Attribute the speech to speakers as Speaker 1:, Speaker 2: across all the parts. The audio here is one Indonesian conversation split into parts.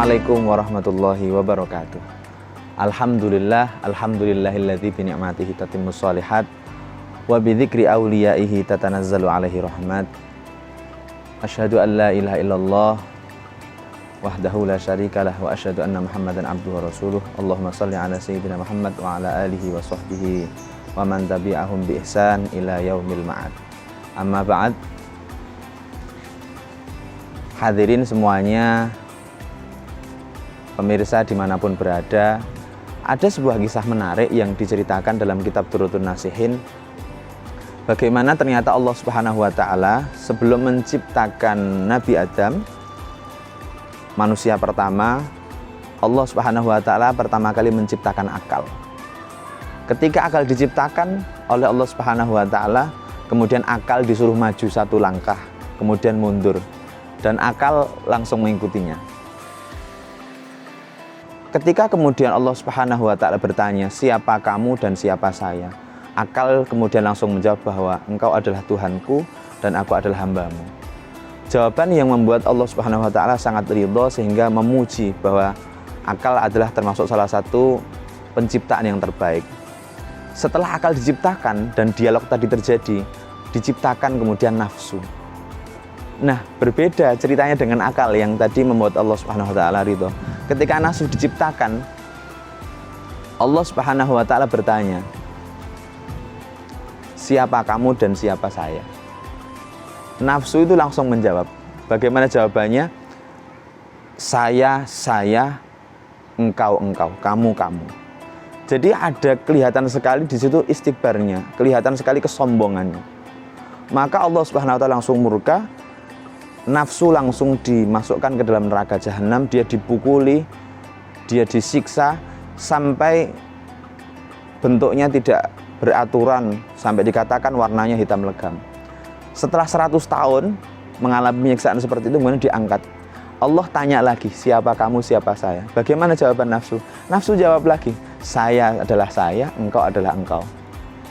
Speaker 1: Assalamualaikum warahmatullahi wabarakatuh. Alhamdulillahilladzi bi ni'matihi tatimmus shalihat wa bi dzikri awliyaihi tatanazzalu alaihi rahmat. Asyhadu an la ilaha illallah wahdahu la syarikalah wa asyhadu anna Muhammadan abduhu wa rasuluh. Allahumma shalli ala sayyidina Muhammad wa ala alihi wa sahbihi wa man tabi'ahum bi ihsan ila yaumil ma'ad. Amma ba'd. Hadirin semuanya, pemirsa dimanapun berada, ada sebuah kisah menarik yang diceritakan dalam kitab Durratun Nasihin. Bagaimana ternyata Allah Subhanahu wa Ta'ala sebelum menciptakan Nabi Adam, manusia pertama, Allah Subhanahu wa Ta'ala pertama kali menciptakan akal. Ketika akal diciptakan oleh Allah Subhanahu wa Ta'ala, kemudian akal disuruh maju satu langkah, kemudian mundur, dan akal langsung mengikutinya. Ketika kemudian Allah Subhanahu wa Ta'ala bertanya, siapa kamu dan siapa saya? Akal kemudian langsung menjawab bahwa engkau adalah Tuhanku dan aku adalah hambamu. Jawaban yang membuat Allah Subhanahu wa Ta'ala sangat ridho sehingga memuji bahwa akal adalah termasuk salah satu penciptaan yang terbaik. Setelah akal diciptakan dan dialog tadi terjadi, diciptakan kemudian nafsu. Nah, berbeda ceritanya dengan akal yang tadi membuat Allah Subhanahu wa Ta'ala ridho. Ketika nafsu diciptakan, Allah Subhanahu wa Ta'ala bertanya, siapa kamu dan siapa saya? Nafsu itu langsung menjawab. Bagaimana jawabannya? Saya, engkau, kamu. Jadi ada kelihatan sekali di situ istikbarnya, kelihatan sekali kesombongannya. Maka Allah Subhanahu wa Ta'ala langsung murka. Nafsu langsung dimasukkan ke dalam neraka jahanam, dia dipukuli, dia disiksa sampai bentuknya tidak beraturan, sampai dikatakan warnanya hitam legam. Setelah 100 tahun mengalami penyiksaan seperti itu, kemudian diangkat. Allah tanya lagi, siapa kamu, siapa saya? Bagaimana jawaban nafsu? Nafsu jawab lagi, saya adalah saya, engkau adalah engkau.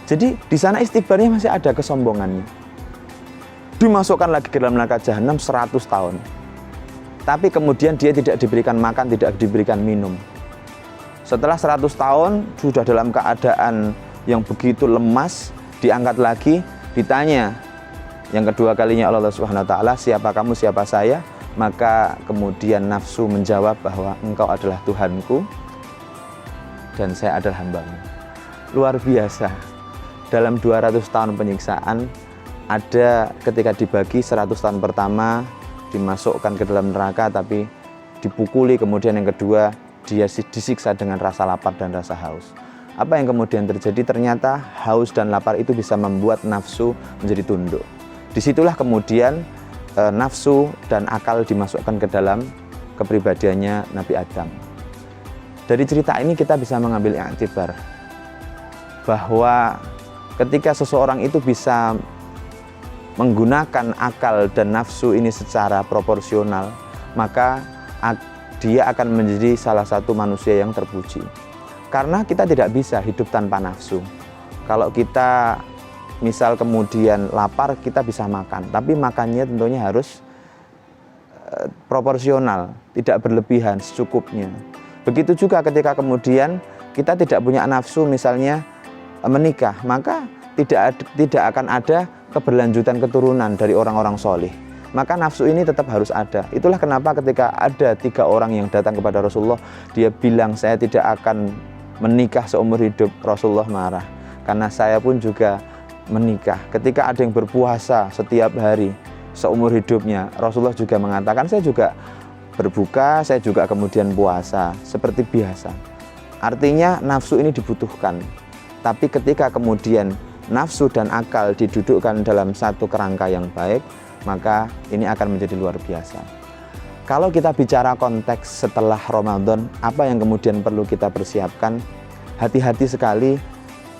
Speaker 1: Jadi di sana istikbarnya masih ada kesombongannya. Dimasukkan lagi ke dalam neraka jahanam 100 tahun. Tapi kemudian dia tidak diberikan makan, tidak diberikan minum. Setelah 100 tahun sudah dalam keadaan yang begitu lemas, diangkat lagi, ditanya yang kedua kalinya oleh Allah Subhanahu wa Ta'ala, siapa kamu, siapa saya? Maka kemudian nafsu menjawab bahwa engkau adalah Tuhanku dan saya adalah hambamu. Luar biasa. Dalam 200 tahun penyiksaan, ada ketika dibagi 100 tahun pertama dimasukkan ke dalam neraka tapi dipukuli, kemudian yang kedua dia disiksa dengan rasa lapar dan rasa haus. Apa yang kemudian terjadi? Ternyata haus dan lapar itu bisa membuat nafsu menjadi tunduk. Disitulah kemudian nafsu dan akal dimasukkan ke dalam kepribadiannya Nabi Adam. Dari cerita ini kita bisa mengambil i'tibar bahwa ketika seseorang itu bisa menggunakan akal dan nafsu ini secara proporsional, maka dia akan menjadi salah satu manusia yang terpuji. Karena kita tidak bisa hidup tanpa nafsu. Kalau kita misal kemudian lapar, kita bisa makan, tapi makannya tentunya harus proporsional, tidak berlebihan, secukupnya. Begitu juga ketika kemudian kita tidak punya nafsu, misalnya menikah, maka tidak akan ada keberlanjutan keturunan dari orang-orang soleh. Maka nafsu ini tetap harus ada. Itulah kenapa ketika ada 3 orang yang datang kepada Rasulullah, dia bilang, saya tidak akan menikah seumur hidup. Rasulullah marah, karena saya pun juga menikah. Ketika ada yang berpuasa setiap hari seumur hidupnya, Rasulullah juga mengatakan, saya juga berbuka, saya juga kemudian puasa seperti biasa. Artinya nafsu ini dibutuhkan. Tapi ketika kemudian nafsu dan akal didudukkan dalam satu kerangka yang baik, maka ini akan menjadi luar biasa. Kalau kita bicara konteks setelah Ramadan, apa yang kemudian perlu kita persiapkan? Hati-hati sekali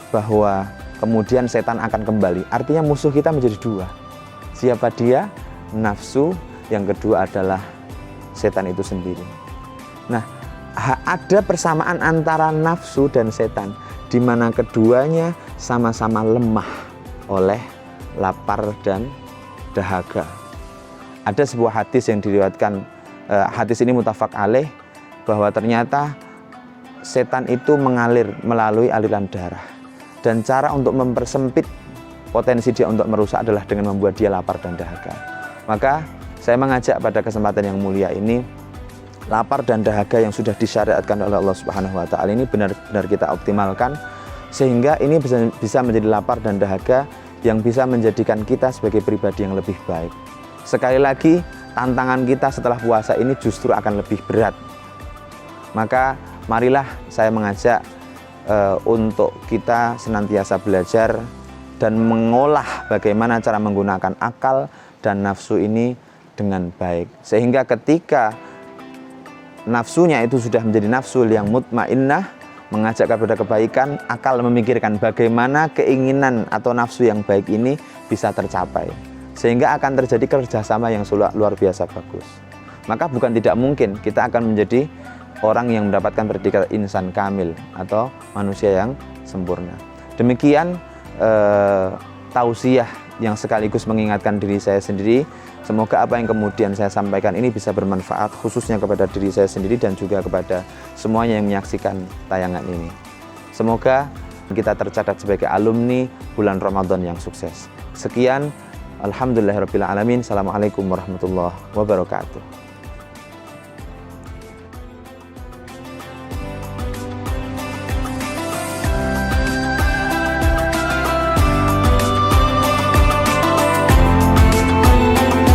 Speaker 1: bahwa kemudian setan akan kembali. Artinya musuh kita menjadi 2. Siapa dia? Nafsu, yang kedua adalah setan itu sendiri. Nah, ada persamaan antara nafsu dan setan, di mana keduanya sama-sama lemah oleh lapar dan dahaga. Ada sebuah hadis yang diriwayatkan, hadis ini muttafaq alaih, bahwa ternyata setan itu mengalir melalui aliran darah. Dan cara untuk mempersempit potensi dia untuk merusak adalah dengan membuat dia lapar dan dahaga. Maka saya mengajak pada kesempatan yang mulia ini, lapar dan dahaga yang sudah disyariatkan oleh Allah Subhanahu wa taala ini benar-benar kita optimalkan, sehingga ini bisa menjadi lapar dan dahaga yang bisa menjadikan kita sebagai pribadi yang lebih baik. Sekali lagi, tantangan kita setelah puasa ini justru akan lebih berat. Maka marilah saya mengajak untuk kita senantiasa belajar dan mengolah bagaimana cara menggunakan akal dan nafsu ini dengan baik. Sehingga ketika nafsunya itu sudah menjadi nafsu yang mutmainnah, mengajak kepada kebaikan, akal memikirkan bagaimana keinginan atau nafsu yang baik ini bisa tercapai. Sehingga akan terjadi kerjasama yang luar biasa bagus. Maka bukan tidak mungkin kita akan menjadi orang yang mendapatkan predikat insan kamil atau manusia yang sempurna. Demikian tausiah yang sekaligus mengingatkan diri saya sendiri. Semoga apa yang kemudian saya sampaikan ini bisa bermanfaat khususnya kepada diri saya sendiri dan juga kepada semuanya yang menyaksikan tayangan ini. Semoga kita tercatat sebagai alumni bulan Ramadan yang sukses. Sekian, alhamdulillahirabbil alamin. Assalamualaikum warahmatullahi wabarakatuh.